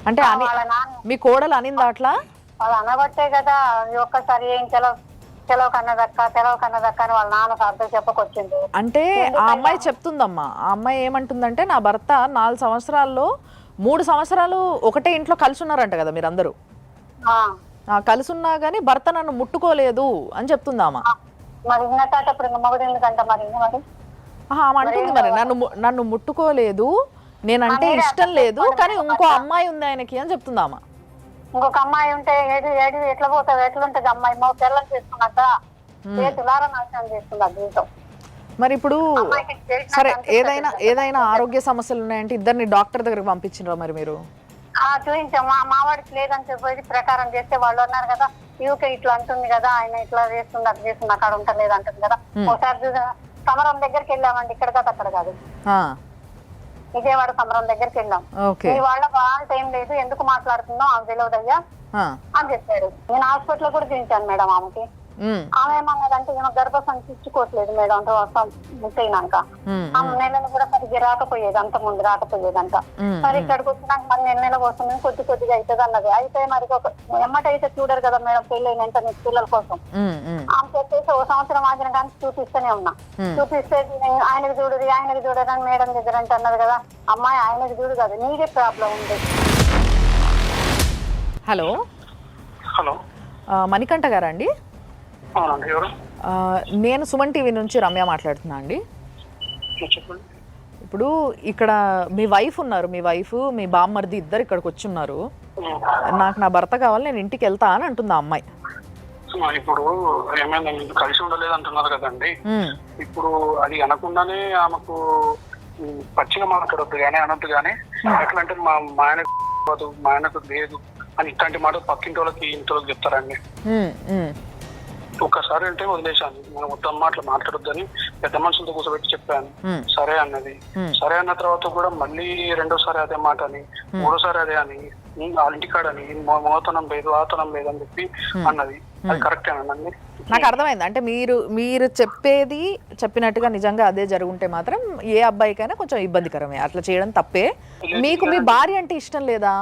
అంటే మీ కోడలు అనిందా అట్లా? వాళ్ళు అనబట్టే కదా ఒక్కసారి ఏం తెలవ కన్నదక్క అని వాళ్ళ నాన్నకు అర్థం చెప్పకొచ్చింది. అంటే ఆ అమ్మాయి చెప్తుందమ్మా, ఆ అమ్మాయి ఏమంటుందంటే నా భర్త 4 సంవత్సరాల్లో 3 సంవత్సరాలు ఒకటే ఇంట్లో కలిసి ఉన్నారంట కదా మీరందరూ. కలిసి ఉన్నా కానీ భర్త నన్ను ముట్టుకోలేదు అని చెప్తుందామా. మరి ఇప్పుడు మొగుడు ఎందుకంట మరి అంటుంది మరి నన్ను ముట్టుకోలేదు, నేనంటే ఇష్టం లేదు, కానీ ఇంకో అమ్మాయి ఉంది ఆయనకి అని చెప్తుందామా. ఇంకొక అమ్మాయి ఉంటే ఏడు ఎట్లా పోతావు, ఎట్లుంటది అమ్మాయి మా పిల్లలు చేసుకున్నాక చేతులారా నాశనం చేస్తుంది జీవితం. మరి ఇప్పుడు సరే ఏదైనా ఆరోగ్య సమస్యలు ఉన్నాయంటే ఇద్దరిని డాక్టర్ దగ్గరకు పంపించినరా మరి మీరు? చూపించాం, మావాడికి లేదని చెప్పేది ప్రకారం చేస్తే వాళ్ళు అన్నారు కదా యూకే ఇట్లా అంటుంది కదా, ఆయన ఇట్లా చేస్తుంది అది చేస్తుంది అక్కడ ఉంటలేదు అంటుంది కదా. ఒకసారి సమరం దగ్గరికి వెళ్ళామండి, ఇక్కడ కదా అక్కడ కాదు, విజయవాడ సమరం దగ్గరికి వెళ్ళాం. మీ వాళ్ళ బాగా ఏం లేదు, ఎందుకు మాట్లాడుతుందో ఆమె తెలియదయ్యా అని చెప్పాడు. నేను హాస్పిటల్ కూడా చూపించాను మేడం ఆమెకి. ఆమె ఏమన్నదంటే ఈమె గర్భసంచి ఇచ్చుకోవట్లేదు మేడం అంటే ముట్టయినాక. ఆమె నెలలు కూడా సరిగ్గా రాకపోయేది, అంత ముందు రాకపోయేదంట. మరి ఇక్కడికి వచ్చినాక మరి నెల వస్తుంది, కొద్దిగా అవుతుంది అన్నది. అయితే మరి ఒక ఎమ్మటైతే చూడరు కదా మేడం పెళ్ళైన వెంటనే పిల్లల కోసం. ఆమె చెప్పేసి 1 సంవత్సరం ఆగిన కానీ చూపిస్తూనే ఉన్నా. చూపిస్తే ఆయనకు చూడరు అని మేడం దగ్గర అంటే అన్నది కదా, అమ్మాయి ఆయనకు చూడు కదా, నీదే ప్రాబ్లం ఉంది. హలో హలో, మణికంఠ గారా అండి? నేను సుమన్ టీవీ నుంచి రమ్య మాట్లాడుతున్నా అండి. ఇప్పుడు ఇక్కడ మీ వైఫ్ ఉన్నారు, మీ వైఫ్ మీ బామ్మర్ది ఇద్దరు ఇక్కడికి వచ్చి ఉన్నారు. నాకు నా భర్త కావాలి, నేను ఇంటికి వెళ్తా అని అంటుంది ఆ అమ్మాయి. ఇప్పుడు ఏమైనా కలిసి ఉండలేదు అంటున్నారు కదండి. ఇప్పుడు అది అనకుండానే ఆమెకు పచ్చిగా మాట్లాడొద్దు కానీ అనొద్దు కానీ, ఎట్లా అంటే మా ఆయనకు లేదు అని ఇట్లాంటి మాట పక్కింటి వాళ్ళకి ఇంటి వాళ్ళకి చెప్తారండి. ఒక్కసారి అంటే వదిలేశాను, మనం మొత్తం మాటలు మాట్లాడొద్దని పెద్ద మనుషులతో కూర్చోబెట్టి చెప్పాను. సరే అన్నది. సరే అన్న తర్వాత కూడా మళ్ళీ 2వ సారి అదే మాట అని, 3వసారి అదే అని, వాళ్ళ ఇంటికాడని మోతనం లేదు ఆతనం లేదు అని చెప్పి అన్నది. అది కరెక్టేనండి? నాకు అర్థమైంది. అంటే మీరు చెప్పినట్టుగా నిజంగా అదే జరుగుంటే మాత్రం ఏ అబ్బాయికైనా కొంచెం ఇబ్బందికరమే, అట్లా చేయడం తప్పే. మీకు మీ భార్య అంటే ఇష్టం లేదా?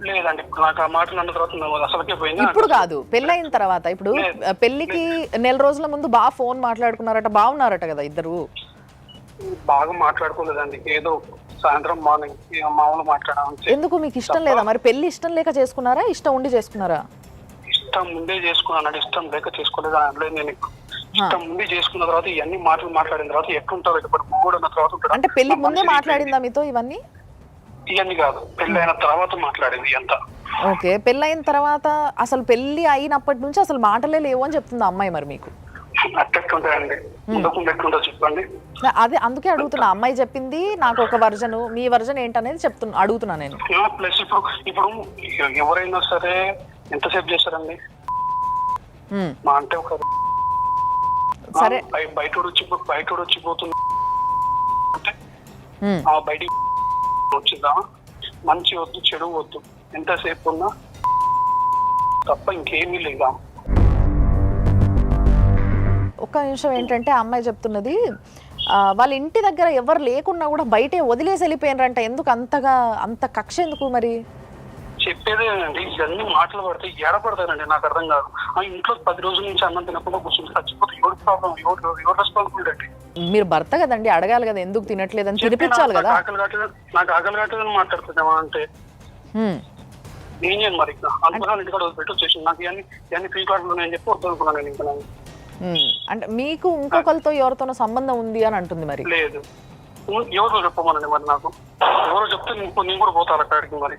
లేదండి ఇప్పుడు నాకు ఆ మాటలు అన్న తర్వాత నాకు అసలుకే పోయింది. ఇప్పుడు కాదు, పెళ్ళైన తర్వాత. ఇప్పుడు పెళ్లికి నెల రోజుల ముందు బాగా ఫోన్ మాట్లాడుకున్నారట, బాగున్నారట కదా ఇద్దరు? బాగా మాట్లాడుకోలేదండి, ఏదో సాయంత్రం మార్నింగ్ మామూలు మాట్లాడాం. ఎందుకు, మీకు ఇష్టం లేదా మరి? పెళ్లి ఇష్టం లేక చేసుకున్నారా, ఇష్టం ఉండి చేసుకున్నారా? ఇష్టం ముందే చేసుకున్నాను, ఇష్టం లేక చేసుకోలేదు అని అనలేదు నేను. ఇష్టం ముందే చేసుకున్న తర్వాత ఇవన్నీ మాటలు మాట్లాడిన తర్వాత ఎట్లుంటారు ఇప్పుడు మూడు అన్న తర్వాత ఉంటాడు. అంటే పెళ్లికి ముందే మాట్లాడిందా మీతో ఇవన్నీ? ఇవన్నీ కాదు, పెళ్ళైన తర్వాత మాట్లాడింది అంతా. ఓకే, పెళ్ళైన తర్వాత అసలు పెళ్లి అయినప్పటి నుంచి అసలు మాటలే లేవు అని చెప్తుంది అమ్మాయి. మరి మీకు అట్టెట్లుంటాయండి, ఉండకుండా ఎట్లుంటో చెప్పండి. అదే అందుకే అడుగుతున్నా, అమ్మాయి చెప్పింది నాకు ఒక వర్జన్, మీ వర్జన్ ఏంటనేది అడుగుతున్నా నేను. ప్లస్ ఇప్పుడు ఎవరైనా సరే ఎంతసేపు చేస్తారండి? మా అంటే ఒక సరే బయట వచ్చిపోతుంది అంటే బయటికి వచ్చిందా, మంచి వద్దు చెడు వద్దు, ఎంతసేపు ఉన్నా తప్ప ఇంకేమీ లేదా. ఒక్క నిమిషం, ఏంటంటే అమ్మాయి చెప్తున్నది వాళ్ళ ఇంటి దగ్గర ఎవరు లేకున్నా కూడా బయటే వదిలేసి వెళ్ళిపోయినారంట. ఎందుకు అంత కక్ష ఎందుకు మరి? చెప్పేదేనండి, ఇవన్నీ మాటలు పడితే ఏడపడతానండి, నాకు అర్థం కాదు. ఆ ఇంట్లో 10 రోజుల నుంచి అన్నం తినకుండా కూర్చుంటే చచ్చిపోతే ఎవరి ప్రాబ్లం, ఎవరు రెస్పాన్సిబిలిటీ అండి? మీరు భర్త కదండి, అడగాలి కదా ఎందుకు తినట్లేదని, తినిపించాలి కదా. నాకు ఆకలి కావట్లేదని మాట్లాడుతున్నామా అంటే ఏం చేయండి మరి? అనుకున్నాను ఇంటికాడ వదిలిపెట్టి వచ్చేసి నాకు ఇవన్నీ ఫ్రీ కార్డులు ఉన్నాయని చెప్పి వద్దు అనుకున్నాను నేను. ఇంకా అంటే మీకు ఇంకొకరితో ఎవరితోనో సంబంధం ఉంది అని అంటుంది మరి. లేదు, ఎవరో చెప్పమనండి మరి, నాకు ఎవరో చెప్తే నేను కూడా పోతాను అక్కడికి. మరి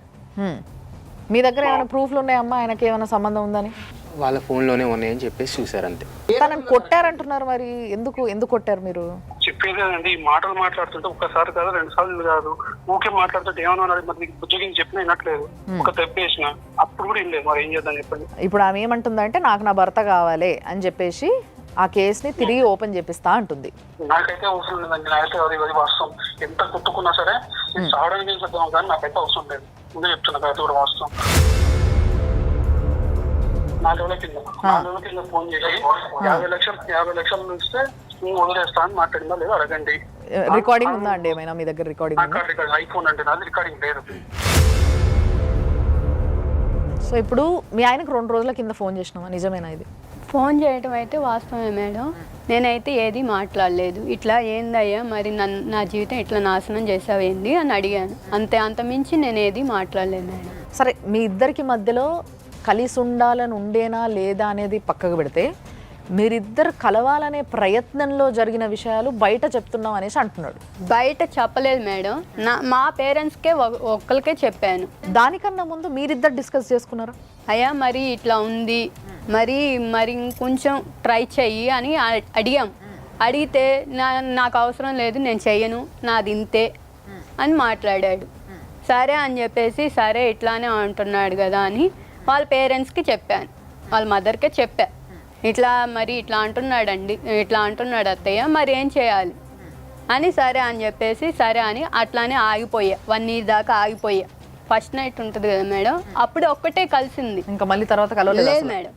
మీ దగ్గర ఏమైనా ప్రూఫ్లు ఉన్నాయమ్మా ఆయనకి ఏమైనా సంబంధం ఉందని? వాళ్ళ ఫోన్లోనే ఉన్నాయని చెప్పేసి చూసారు అంతే. తనని కొట్టారంటున్నారు, మరి ఎందుకు కొట్టారు మీరు? చెప్పేదేనండి, ఈ మాటలు మాట్లాడుతుంటే ఒక్కసారి కాదు 2 సార్లు కాదు, ఊకే మాట్లాడుతుంటే ఏమన్నా మరి నీకు బుజ్జగిని చెప్పినా వినట్లేదు, ఒక తెప్పేసిన అప్పుడు కూడా ఏం లేదు. మరి ఏం చేద్దాం చెప్పండి? ఇప్పుడు ఆమె ఏమంటుందంటే నాకు నా భర్త కావాలి అని చెప్పేసి ఆ కేసుని తిరిగి ఓపెన్ చేపిస్తా అంటుంది. నాకైతే అవసరం లేదండి, నాకైతే అది వాస్తవం. ఎంత కొట్టుకున్నా సరే నేను సావడానికి ఏం చెప్తాను, కానీ నాకైతే అవసరం లేదు. ముందే చెప్తున్నా, అది కూడా వాస్తవం. 4 రోజుల కింద ఫోన్ చేసి 50 లక్షలు ఇస్తే నువ్వు వదిలేస్తా అని మాట్లాడిందా లేదా అడగండి. రికార్డింగ్ ఉందా అండి ఏమైనా మీ దగ్గర? రికార్డింగ్ ఐఫోన్ అంటే నాది రికార్డింగ్ లేదు. సో ఇప్పుడు మీ ఆయనకు 2 రోజుల కింద ఫోన్ చేసినామా, నిజమేనా ఇది? ఫోన్ చేయటం అయితే వాస్తవమే మేడం, నేనైతే ఏది మాట్లాడలేదు. ఇట్లా ఏందయ్యా మరి నా జీవితం ఇట్లా నాశనం చేసావేంది అని అడిగాను, అంత మించి నేను ఏది మాట్లాడలేదు మేడం. సరే, మీ ఇద్దరికి మధ్యలో కలిసి ఉండాలని ఉండేనా లేదా అనేది పక్కకు పెడితే, మీరిద్దరు కలవాలనే ప్రయత్నంలో జరిగిన విషయాలు బయట చెప్తున్నాం అనేసి అంటున్నాడు. బయట చెప్పలేదు మేడం, మా పేరెంట్స్కే ఒక్కరికే చెప్పాను. దానికన్నా ముందు మీరిద్దరు డిస్కస్ చేసుకున్నారా? అయ్యా మరి ఇట్లా ఉంది, మరి ఇంకొంచెం ట్రై చెయ్యి అని అడిగాం. అడిగితే నాకు అవసరం లేదు, నేను చెయ్యను, నాది ఇంతే అని మాట్లాడాడు. సరే అని చెప్పేసి సరే ఇట్లానే అంటున్నాడు కదా అని వాళ్ళ పేరెంట్స్కి చెప్పాను, వాళ్ళ మదర్కే చెప్పా. ఇట్లా అంటున్నాడండి, ఇట్లా అంటున్నాడు అత్తయ్య, మరి ఏం చేయాలి అని. సరే అని చెప్పేసి సరే అని అట్లానే ఆగిపోయా, 1 year దాకా ఆగిపోయా. ఫస్ట్ నైట్ ఉంటుంది కదా మేడం, అప్పుడు ఒక్కటే కలిసింది, ఇంకా మళ్ళీ తర్వాత కలవలేదు మేడం.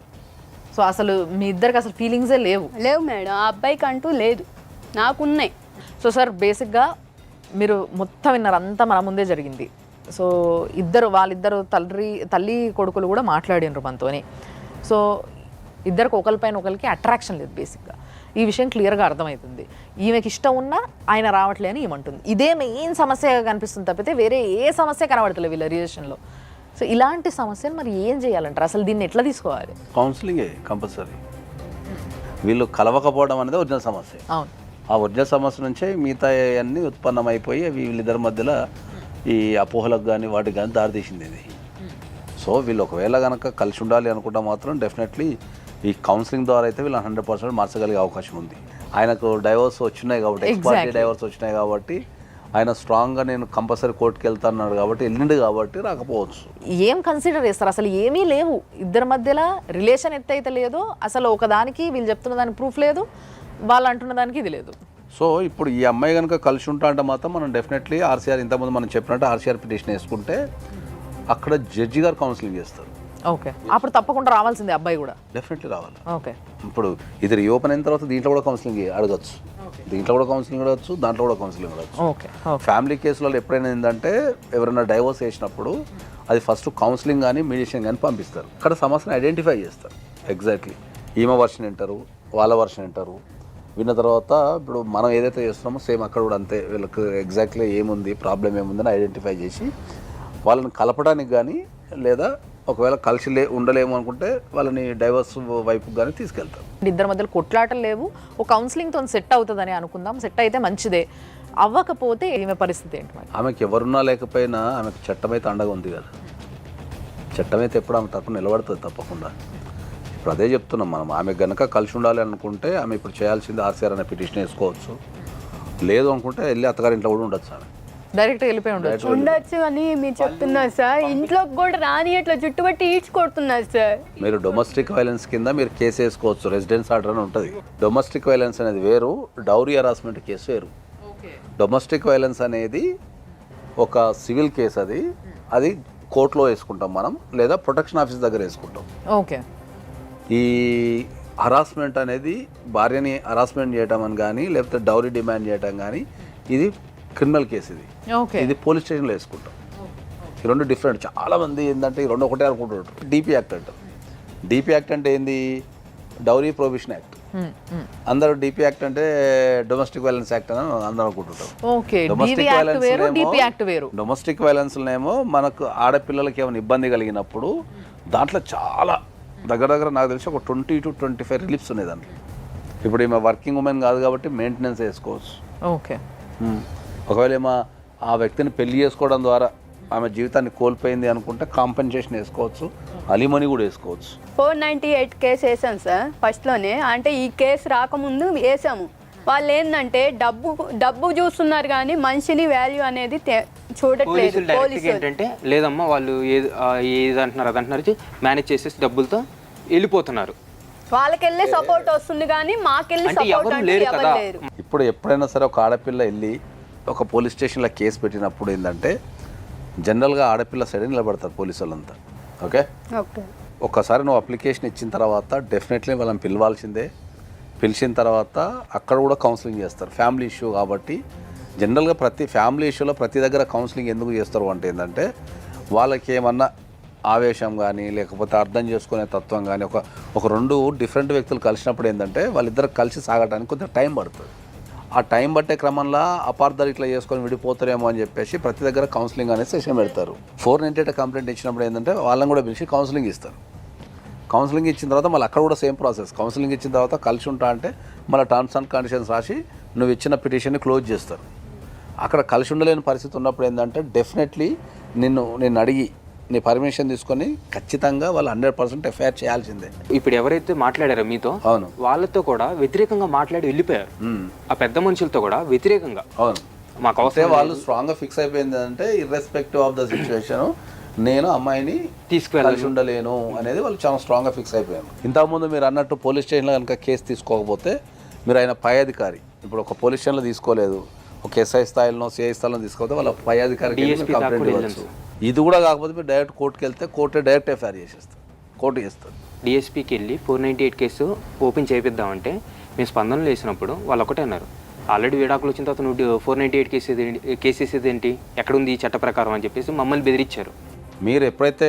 సో అసలు మీ ఇద్దరికి అసలు ఫీలింగ్సే లేవు మేడం, ఆ అబ్బాయికి అంటూ లేదు, నాకున్నాయి. సో సార్, బేసిక్గా మీరు మొత్తం విన్నారు, అంతా మన ముందే జరిగింది. సో వాళ్ళిద్దరు తల్లి కొడుకులు కూడా మాట్లాడినరు మనతోని. సో ఇద్దరికి ఒకరిపైన ఒకరికి అట్రాక్షన్ లేదు బేసిక్గా. ఈ విషయం క్లియర్గా అర్థమవుతుంది. ఈమెకి ఇష్టం ఉన్నా ఆయన రావట్లే అని ఏమంటుంది. ఇదే మెయిన్ సమస్యగా కనిపిస్తుంది తప్పితే వేరే ఏ సమస్య కనబడతలేదు వీళ్ళ రిలేషన్లో. సో ఇలాంటి సమస్యను మరి ఏం చేయాలంటారు? అసలు దీన్ని ఎట్లా తీసుకోవాలి? కౌన్సిలింగే కంపల్సరీ. వీళ్ళు కలవకపోవడం అనేది ఒరిజినల్ సమస్య. అవును, ఆ ఒరిజినల్ సమస్య నుంచే మిగతా అన్నీ ఉత్పన్నమైపోయి వీళ్ళిద్దరి మధ్యలో ఈ అపోహలకు కానీ వాటికి కానీ దారితీసింది ఇది. సో వీళ్ళు ఒకవేళ కనుక కలిసి ఉండాలి అనుకుంటే మాత్రం డెఫినెట్లీ ఈ కౌన్సిలింగ్ ద్వారా అయితే వీళ్ళు 100% మార్చగలిగే అవకాశం ఉంది. ఆయనకు డైవర్స్ వచ్చినాయి కాబట్టి, ఎక్స్పార్టీ డైవర్స్ వచ్చినాయి కాబట్టి ఆయన స్ట్రాంగ్గా నేను కంపల్సరీ కోర్టుకి వెళ్తాన్నాడు కాబట్టి వెళ్ళిండు కాబట్టి రాకపోవచ్చు. ఏం కన్సిడర్ చేస్తారు? అసలు ఏమీ లేవు ఇద్దరి మధ్యలో, రిలేషన్ ఎత్తైతే లేదో, అసలు ఒకదానికి వీళ్ళు చెప్తున్న దానికి ప్రూఫ్ లేదు, వాళ్ళు అంటున్న దానికి ఇది లేదు. సో ఇప్పుడు ఈ అమ్మాయి కనుక కలిసి ఉంటా అంటే మాత్రం మనం డెఫినెట్లీ ఆర్సీఆర్, ఇంతకుముందు మనం చెప్పినట్టు ఆర్సీఆర్ పిటిషన్ వేసుకుంటే అక్కడ జడ్జి గారు కౌన్సిలింగ్ చేస్తారు. ఓకే, అప్పుడు తప్పకుండా రావాల్సిందే అబ్బాయి కూడా. డెఫినెట్లీ రావాలి. ఓకే, ఇప్పుడు ఇది రీఓపెన్ అయిన తర్వాత దీంట్లో కూడా కౌన్సిలింగ్ అడగచ్చు, దీంట్లో కూడా కౌన్సిలింగ్ అడగచ్చు, దాంట్లో కూడా కౌన్సిలింగ్ అడగచ్చు. ఓకే, ఫ్యామిలీ కేసులలో ఎప్పుడైనా ఏంటంటే ఎవరైనా డైవోర్స్ చేసినప్పుడు అది ఫస్ట్ కౌన్సిలింగ్ కానీ మీడియేషన్ కానీ పంపిస్తారు. అక్కడ సమస్యను ఐడెంటిఫై చేస్తారు. ఎగ్జాక్ట్లీ ఈమె వర్షన్ వింటారు, వాళ్ళ వర్షన్ వింటారు. విన్న తర్వాత ఇప్పుడు మనం ఏదైతే చేస్తున్నామో సేమ్ అక్కడ కూడా అంతే. వీళ్ళకి ఎగ్జాక్ట్లీ ఏముంది, ప్రాబ్లం ఏముందని ఐడెంటిఫై చేసి వాళ్ళని కలపడానికి కానీ లేదా ఒకవేళ కలిసి ఉండలేము అనుకుంటే వాళ్ళని డైవర్స్ వైపు కానీ తీసుకెళ్తారు. ఇద్దరి మధ్యలో కొట్లాటలు లేవు, ఒక కౌన్సిలింగ్తో సెట్ అవుతుందని అనుకుందాం. సెట్ అయితే మంచిదే, అవ్వకపోతే ఈమె పరిస్థితి ఏంటి మరి? ఆమెకి ఎవరున్నా లేకపోయినా ఆమెకు చట్టం అయితే అండగా ఉంది కదా. చట్టం అయితే ఎప్పుడు ఆమె తరపున నిలబడుతుంది తప్పకుండా. ఇప్పుడు అదే చెప్తున్నాం మనం. ఆమె గనక కలిసి ఉండాలి అనుకుంటే ఆమె ఇప్పుడు చేయాల్సింది ఆర్సీఆర్ అనే పిటిషన్ వేసుకోవచ్చు. లేదు అనుకుంటే వెళ్ళి అత్తగారింట్లో కూడా ఉండొచ్చు. ఆమె డైరెక్ట్ వెళ్ళిపోయి ఉండొచ్చు అని మీరు చెప్తున్నారు సార్. ఇంట్లోకి కూడా రాని అట్లా చుట్టుపట్టి ఈడ్చి కొడుతున్నారు సార్. మీరు డొమెస్టిక్ వైలెన్స్ కింద మీరు కేసు వేసుకోవచ్చు. రెసిడెన్స్ ఆర్డర్ అని ఉంటుంది. డొమెస్టిక్ వైలెన్స్ అనేది వేరు, డౌరీ హరాస్మెంట్ కేసు వేరు. డొమెస్టిక్ వైలెన్స్ అనేది ఒక సివిల్ కేసు. అది కోర్టులో వేసుకుంటాం మనం, లేదా ప్రొటెక్షన్ ఆఫీస్ దగ్గర వేసుకుంటాం. ఓకే. ఈ హరాస్మెంట్ అనేది భార్యని హరాస్మెంట్ చేయటం అని కానీ లేకపోతే డౌరీ డిమాండ్ చేయటం కానీ ఇది క్రిమినల్ కేసు. ఇది పోలీస్ స్టేషన్లో వేసుకుంటాం. ఈ రెండు డిఫరెంట్. చాలామంది ఏంటంటే ఈ రెండు ఒకటే అనుకుంటుంటారు. డీపీ యాక్ట్ అంటారు. డీపీ యాక్ట్ అంటే ఏంది? Dowry prohibition act. అందరూ డీపీ యాక్ట్ అంటే డొమెస్టిక్ వైలెన్స్ యాక్ట్ అని అందరూ అనుకుంటుంటారు. డొమెస్టిక్ వైలెన్స్నేమో మనకు ఆడపిల్లలకి ఏమైనా ఇబ్బంది కలిగినప్పుడు దాంట్లో చాలా దగ్గర నాకు తెలిసి ఒక 20 to 25 రిలీఫ్స్ ఉన్నాయి దాంట్లో. ఇప్పుడు ఈమె వర్కింగ్ ఉమెన్ కాదు కాబట్టి మెయింటెనెన్స్ వేసుకోవచ్చు. ఓకే. ఒకవేళ ఏమో ఆ వ్యక్తిని పెళ్లి చేసుకోవడం ద్వారా ఆమె జీవితాన్ని కోల్పోయింది అనుకుంటే కాంపెన్సేషన్ వేసుకోవచ్చు, అలిమనీ కూడా వేసుకోవచ్చు. 498 కేసు వేసాం సార్ ఫస్ట్లోనే. అంటే ఈ కేసు రాకముందు వేసాము. వాళ్ళు ఏంటంటే డబ్బు చూస్తున్నారు కానీ మనిషిని వాల్యూ అనేది చూడట్లేదు. పోలీసులు ఏంటంటే లేదమ్మా వాళ్ళు ఏది అంటున్నారు అది అంటున్నారు, మేనేజ్ చేసేసి డబ్బులతో వెళ్ళిపోతున్నారు. వాళ్ళకెళ్ళి సపోర్ట్ వస్తుంది కానీ మాకెళ్ళి సపోర్ట్ అంటే ఎవరు లేరు. ఇప్పుడు ఎప్పుడైనా సరే ఒక ఆడపిల్ల వెళ్ళి ఒక పోలీస్ స్టేషన్లో కేసు పెట్టినప్పుడు ఏంటంటే జనరల్గా ఆడపిల్ల సైడ్ నిలబడతారు పోలీసు వాళ్ళంతా. ఓకే. ఒక్కసారి నువ్వు అప్లికేషన్ ఇచ్చిన తర్వాత డెఫినెట్లీ వాళ్ళని పిలవాల్సిందే. పిలిచిన తర్వాత అక్కడ కూడా కౌన్సిలింగ్ చేస్తారు. ఫ్యామిలీ ఇష్యూ కాబట్టి జనరల్గా ప్రతి ఫ్యామిలీ ఇష్యూలో ప్రతి దగ్గర కౌన్సిలింగ్ ఎందుకు చేస్తారు అంటే ఏంటంటే వాళ్ళకి ఏమన్నా ఆవేశం కానీ లేకపోతే అర్థం చేసుకునే తత్వం కానీ ఒక రెండు డిఫరెంట్ వ్యక్తులు కలిసినప్పుడు ఏంటంటే వాళ్ళిద్దరు కలిసి సాగడానికి కొంచెం టైం పడుతుంది. ఆ టైం పట్టే క్రమంలో అపార్థాలు ఇట్లా చేసుకొని విడిపోతారేమో అని చెప్పేసి ప్రతి దగ్గర కౌన్సిలింగ్ అనే సెషన్ పెడతారు. 498 కంప్లైంట్ ఇచ్చినప్పుడు ఏంటంటే వాళ్ళని కూడా పిలిచి కౌన్సిలింగ్ ఇస్తారు. కౌన్సిలింగ్ ఇచ్చిన తర్వాత మళ్ళీ అక్కడ కూడా సేమ్ ప్రాసెస్. కౌన్సిలింగ్ ఇచ్చిన తర్వాత కలిసి ఉంటా అంటే మళ్ళీ టర్మ్స్ అండ్ కండిషన్స్ రాసి నువ్వు ఇచ్చిన పిటిషన్ని క్లోజ్ చేస్తారు. అక్కడ కలిసి ఉండలేని పరిస్థితి ఉన్నప్పుడు ఏంటంటే డెఫినెట్లీ నిన్ను అడిగి నీ పర్మిషన్ తీసుకొని ఖచ్చితంగా వాళ్ళు 100% ఎఫ్ఐఆర్ చేయాల్సిందే. ఇప్పుడు ఎవరైతే మాట్లాడారో మీతో, అవును, వాళ్ళతో కూడా వ్యతిరేకంగా మాట్లాడి వెళ్ళిపోయారు. ఆ పెద్ద మనుషులతో కూడా వ్యతిరేకంగా. అవును, మాకు అవసరం. వాళ్ళు స్ట్రాంగ్గా ఫిక్స్ అయిపోయింది అంటే ఇర్రెస్పెక్టివ్ ఆఫ్ ద సిచ్యువేషన్ నేను అమ్మాయిని తీసుకెళ్ళాల్సి ఉండలేను అనేది వాళ్ళు చాలా స్ట్రాంగ్గా ఫిక్స్ అయిపోయారు. ఇంతకుముందు మీరు అన్నట్టు పోలీస్ స్టేషన్లో కనుక కేసు తీసుకోకపోతే మీరు ఆయన పై అధికారి, ఇప్పుడు ఒక పోలీస్ స్టేషన్లో తీసుకోలేదు, ఒక ఎస్ఐ స్థాయిలో సిఐ స్థాయిలో తీసుకోకపోతే వాళ్ళ పై అధికారికి కంప్లైంట్ ఇవ్వచ్చు. ఇది కూడా కాకపోతే మీరు డైరెక్ట్ కోర్టుకి వెళ్తే కోర్టే డైరెక్ట్ ఎఫ్ఐఆర్ చేసేస్తారు, కోర్టు చేస్తారు. డిఎస్పీకి వెళ్ళి 498 కేసు ఓపెన్ చేపిద్దామంటే మేము స్పందనలు వేసినప్పుడు వాళ్ళు ఒకటే అన్నారు, ఆల్రెడీ విడాకులు వచ్చిన తర్వాత నువ్వు 498 కేసు వేసేది ఏంటి, ఎక్కడుంది ఈ చట్ట ప్రకారం అని చెప్పేసి మమ్మల్ని బెదిరించారు. మీరు ఎప్పుడైతే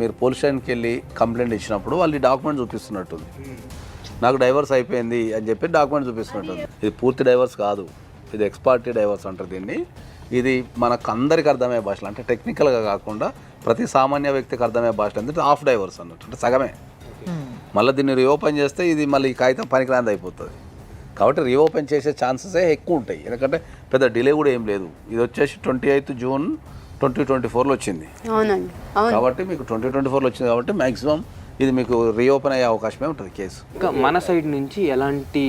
మీరు పోలీస్ స్టేషన్కి వెళ్ళి కంప్లైంట్ ఇచ్చినప్పుడు వాళ్ళు ఈ డాక్యుమెంట్ చూపిస్తున్నట్టుంది. నాకు డైవర్స్ అయిపోయింది అని చెప్పి డాక్యుమెంట్ చూపిస్తున్నట్టుంది. ఇది పూర్తి డైవర్స్ కాదు, ఇది ఎక్స్పార్టీ డైవర్స్ అంటారు దీన్ని. ఇది మనకు అందరికి అర్థమయ్యే భాషలో, అంటే టెక్నికల్గా కాకుండా ప్రతి సామాన్య వ్యక్తికి అర్థమయ్యే భాషలో అంటే హాఫ్ డైవర్స్ అన్నట్టు, అంటే సగమే. మళ్ళీ దీన్ని రీఓపెన్ చేస్తే ఇది మళ్ళీ ఈ కాగితం పనికిరాంది అయిపోతుంది. కాబట్టి రీఓపెన్ చేసే ఛాన్సెసే ఎక్కువ ఉంటాయి, ఎందుకంటే పెద్ద డిలే కూడా ఏం లేదు. ఇది వచ్చేసి 28 జూన్ 2024లో వచ్చింది. అవునండి, కాబట్టి మీకు 2024లో వచ్చింది కాబట్టి మ్యాక్సిమం ఇది మీకు రీఓపెన్ అయ్యే అవకాశమే ఉంటుంది కేసు. ఇంకా మన సైడ్ నుంచి ఎలాంటి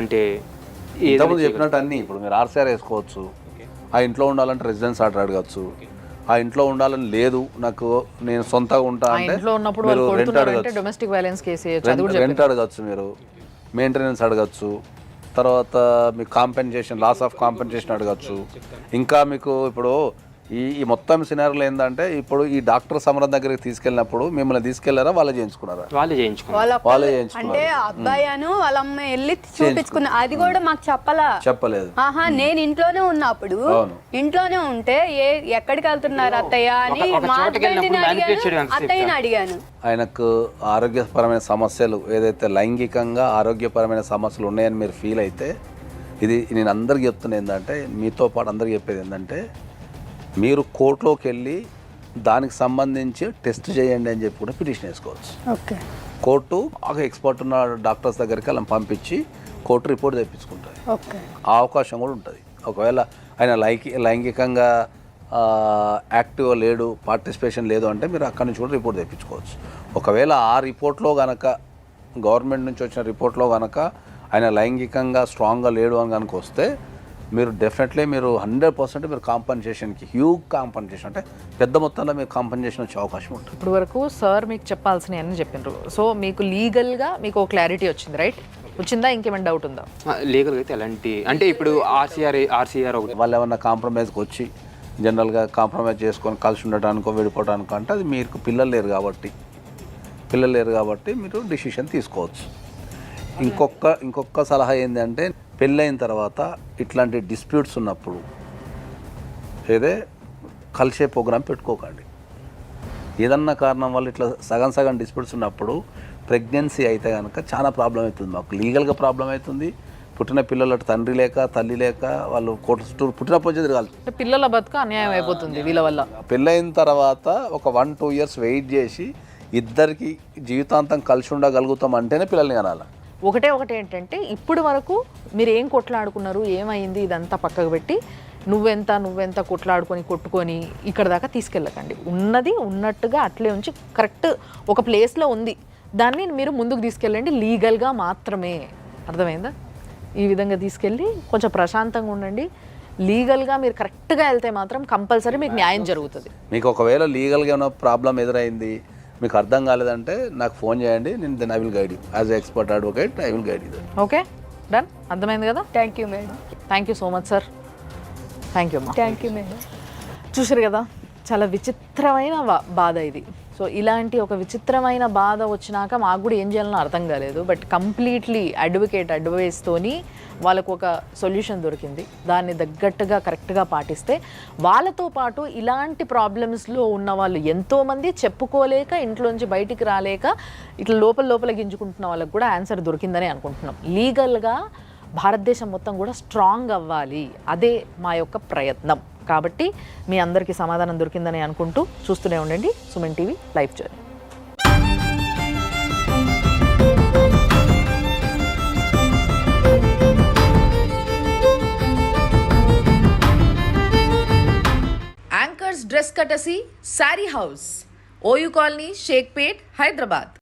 అంటే ఇంతకుముందు చెప్పినట్టు అన్నీ ఇప్పుడు మీరు ఆర్సీఆర్ వేసుకోవచ్చు. ఆ ఇంట్లో ఉండాలంటే రెసిడెన్స్ ఆర్డర్ అడగచ్చు. ఆ ఇంట్లో ఉండాలని లేదు, నాకు నేను సొంతంగా ఉంటా అంటే మీరు రెంట్ అడగచ్చు, రెంట్ అడగచ్చు, మీరు మెయింటెనెన్స్ అడగచ్చు, తర్వాత మీకు కాంపెన్సేషన్, లాస్ ఆఫ్ కాంపెన్సేషన్ అడగచ్చు. ఇంకా మీకు ఇప్పుడు ఈ మొత్తం సినారీలో ఏంటంటే ఇప్పుడు ఈ డాక్టర్ సమరం దగ్గరికి తీసుకెళ్ళినప్పుడు మిమ్మల్ని తీసుకెళ్లారా వాళ్ళే చేయించుకున్నారా? వాళ్ళే చేయించుకున్నారు. వాళ్ళ వాళ్ళే అంటే చేయించుకున్నారు. అబ్బాయి వాళ్ళ అమ్మ వెళ్ళి చూపించుకున్న, అది కూడా మాకు చెప్పలా. చెప్పలేదు. ఆహా, నేను ఇంట్లోనే ఉన్నప్పుడు అవును. ఇంట్లోనే ఉంటే ఎక్కడికి వెళ్తున్నారు అత్తయ్య అని ఒక మా చోటకి హస్బెండ్ని వెళ్ళినప్పుడు manipulate చేయడం అడిగాను, ఎంతసేపు అత్తయ్యని అడిగాను. ఆయనకు ఆరోగ్యపరమైన సమస్యలు ఏదైతే లైంగికంగా ఆరోగ్యపరమైన సమస్యలు ఉన్నాయని మీరు ఫీల్ అయితే, ఇది నేను అందరికి చెప్తున్నా ఏంటంటే, మీతో పాటు అందరికి చెప్పేది ఏంటంటే, మీరు కోర్టులోకి వెళ్ళి దానికి సంబంధించి టెస్ట్ చేయండి అని చెప్పి కూడా పిటిషన్ వేసుకోవచ్చు. ఓకే, కోర్టు ఒక ఎక్స్పర్ట్ ఉన్న డాక్టర్స్ దగ్గరికి అలా పంపించి కోర్టు రిపోర్ట్ తెప్పించుకుంటుంది. ఓకే, ఆ అవకాశం కూడా ఉంటుంది. ఒకవేళ ఆయన లైంగికంగా యాక్టివ్ లేడు, పార్టిసిపేషన్ లేదు అంటే మీరు అక్కడి నుంచి కూడా రిపోర్ట్ తెప్పించుకోవచ్చు. ఒకవేళ ఆ రిపోర్ట్లో కనుక గవర్నమెంట్ నుంచి వచ్చిన రిపోర్ట్లో కనుక ఆయన లైంగికంగా స్ట్రాంగ్గా లేడు అని కనుక వస్తే మీరు డెఫినెట్లీ మీరు 100% మీరు కాంపన్సేషన్కి హ్యూజ్ కాంపన్సేషన్ అంటే పెద్ద మొత్తంలో మీరు కాంపన్సేషన్ వచ్చే అవకాశం ఉంటుంది. ఇప్పుడు వరకు సార్ మీకు చెప్పాల్సినవి అన్నీ చెప్పిండ్రు. సో మీకు లీగల్గా మీకు ఒక క్లారిటీ వచ్చింది, రైట్? వచ్చిందా? ఇంకేమైనా డౌట్ ఉందా? లీగల్గా అయితే ఎలాంటి అంటే ఇప్పుడు ఆర్సీఆర్ ఒకటి వాళ్ళు ఏమన్నా కాంప్రమైజ్కి వచ్చి జనరల్గా కాంప్రమైజ్ చేసుకొని కలిసి ఉండటానికో విడిపోవడానికో అంటే అది మీకు పిల్లలు లేరు కాబట్టి మీరు డిసిషన్ తీసుకోవచ్చు. ఇంకొక సలహా ఏంటంటే, పెళ్ళైన తర్వాత ఇట్లాంటి డిస్ప్యూట్స్ ఉన్నప్పుడు ఏదే కలిసే ప్రోగ్రాం పెట్టుకోకండి. ఏదన్నా కారణం వల్ల ఇట్లా సగం డిస్ప్యూట్స్ ఉన్నప్పుడు ప్రెగ్నెన్సీ అయితే కనుక చాలా ప్రాబ్లం అవుతుంది. మాకు లీగల్గా ప్రాబ్లం అవుతుంది. పుట్టిన పిల్లలు తండ్రి లేక తల్లి లేక వాళ్ళు కోర్టు చుట్టూ పుట్టినప్పుడు తిరగాలి. పిల్లల బతుక అన్యాయం అయిపోతుంది వీళ్ళ వల్ల. పెళ్ళైన తర్వాత ఒక 1-2 years వెయిట్ చేసి ఇద్దరికి జీవితాంతం కలిసి ఉండగలుగుతాం అంటేనే పిల్లల్ని కనాలి. ఒకటి ఏంటంటే, ఇప్పుడు వరకు మీరు ఏం కొట్లాడుకున్నారు, ఏమైంది, ఇదంతా పక్కకు పెట్టి నువ్వెంత కొట్టుకొని ఇక్కడ దాకా తీసుకెళ్ళకండి. ఉన్నది ఉన్నట్టుగా అట్లే ఉంచి కరెక్ట్ ఒక ప్లేస్లో ఉంది, దాన్ని మీరు ముందుకు తీసుకెళ్ళండి లీగల్గా మాత్రమే. అర్థమైందా? ఈ విధంగా తీసుకెళ్ళి కొంచెం ప్రశాంతంగా ఉండండి. లీగల్గా మీరు కరెక్ట్గా వెళ్తే మాత్రం కంపల్సరీ మీకు న్యాయం జరుగుతుంది. మీకు ఒకవేళ లీగల్గా ఏమైనా ప్రాబ్లం ఎదురైంది, మీకు అర్థం కాలేదంటే నాకు ఫోన్ చేయండి. నేను I will guide you as expert advocate. I will guide you. Okay, done. అర్థమైంది కదా? Thank you madam. Thank you so much sir. Thank you అమ్మా. Thank you madam. చూసారు కదా, చాలా విచిత్రమైన బాధ ఇది. సో ఇలాంటి ఒక విచిత్రమైన బాధ వచ్చినాక మాకు కూడా ఏం చేయాలనో అర్థం కాలేదు. బట్ కంప్లీట్లీ అడ్వైస్తోని వాళ్ళకు ఒక సొల్యూషన్ దొరికింది. దాన్ని తగ్గట్టుగా కరెక్ట్గా పాటిస్తే వాళ్ళతో పాటు ఇలాంటి ప్రాబ్లమ్స్లో ఉన్న వాళ్ళు ఎంతోమంది చెప్పుకోలేక ఇంట్లోంచి బయటికి రాలేక ఇట్లా లోపల గింజుకుంటున్న వాళ్ళకు కూడా ఆన్సర్ దొరికిందని అనుకుంటున్నాం. లీగల్గా భారతదేశం మొత్తం కూడా స్ట్రాంగ్ అవ్వాలి, అదే మా యొక్క ప్రయత్నం. కాబట్టి మీ అందరికీ సమాధానం దొరికిందని అనుకుంటూ చూస్తూనే ఉండండి Suman TV live journey. Anchors dress courtesy sari house, OU colony, Shaikpet, Hyderabad.